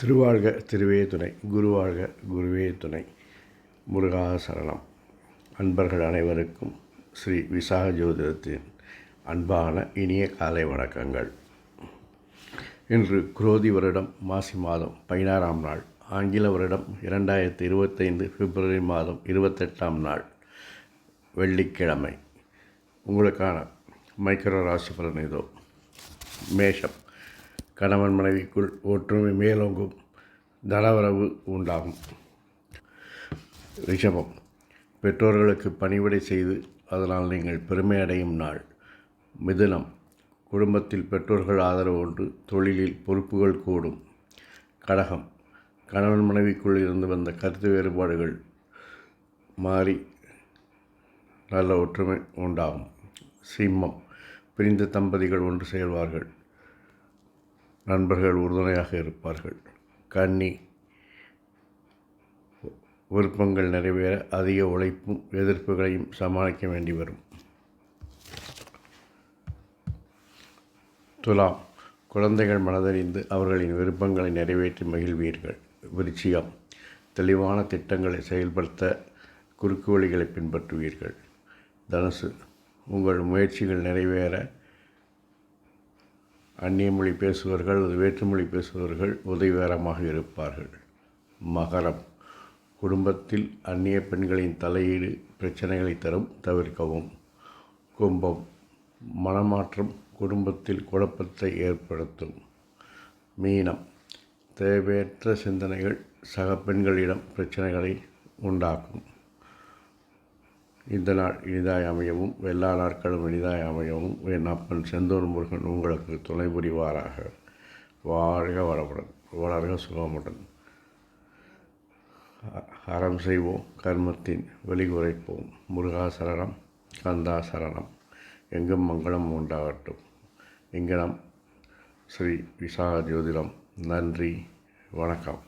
திருவாழ்க திருவே துணை, குருவாழ்க குருவே துணை. முருகா சரணம். அன்பர்கள் அனைவருக்கும் ஸ்ரீ விசாக ஜோதிடத்தின் அன்பான இனிய காலை வணக்கங்கள். இன்று குரோதி வருடம் மாசி மாதம் 16ஆம் நாள், ஆங்கில வருடம் 2025 பிப்ரவரி மாதம் 28ஆம் நாள், வெள்ளிக்கிழமை. உங்களுக்கான மைக்ரோ ராசி பலன் இதோ. மேஷம், கணவன் மனைவிக்குள் ஒற்றுமை மேலோங்கும், தனவரவு உண்டாகும். ரிஷபம், பெற்றோர்களுக்கு பணிவிடை செய்து அதனால் நீங்கள் பெருமை அடையும் நாள். மிதுனம், குடும்பத்தில் பெற்றோர்கள் ஆதரவு உண்டு, தொழிலில் பொறுப்புகள் கூடும். கடகம், கணவன் மனைவிக்குள் இருந்து வந்த கருத்து வேறுபாடுகள் மாறி நல்ல ஒற்றுமை உண்டாகும். சிம்மம், பிரிந்த தம்பதிகள் ஒன்று சேர்வார்கள், நண்பர்கள் உறுதுணையாக இருப்பார்கள். கன்னி, விருப்பங்கள் நிறைவேற அதிக உழைப்பும் எதிர்ப்புகளையும் சமாளிக்க வேண்டி வரும். துலாம், குழந்தைகள் மனதறிந்து அவர்களின் விருப்பங்களை நிறைவேற்றி மகிழ்வீர்கள். விருச்சிகம், தெளிவான திட்டங்களை செயல்படுத்த குறுக்கு வழிகளை பின்பற்றுவீர்கள். தனுசு, உங்கள் முயற்சிகள் நிறைவேற அந்நிய மொழி பேசுபவர்கள் அல்லது வேற்றுமொழி பேசுபவர்கள் உதவிகரமாக இருப்பார்கள். மகரம், குடும்பத்தில் அந்நிய பெண்களின் தலையீடு பிரச்சனைகளை தரும், தவிர்க்கவும். கும்பம், மனமாற்றம் குடும்பத்தில் குழப்பத்தை ஏற்படுத்தும். மீனம், தேவையற்ற சிந்தனைகள் சக பெண்களிடம் பிரச்சனைகளை உண்டாக்கும். இந்த நாள் இனிதாய் அமையவும், எல்லா நாட்களும் இனிதாய் அமையவும் என் அப்பன் செந்தூர் முருகன் உங்களுக்கு துணை புரிவாராக. வாழ்க வளமுடன், வளர்க சுகமுடன். அறம் செய்வோம், கர்மத்தின் வெளிகுறைப்போம். முருகா சரணம், கந்தா சரணம். எங்கும் மங்களம் உண்டாகட்டும். இங்கனம் ஸ்ரீ விசாக ஜோதிடம். நன்றி, வணக்கம்.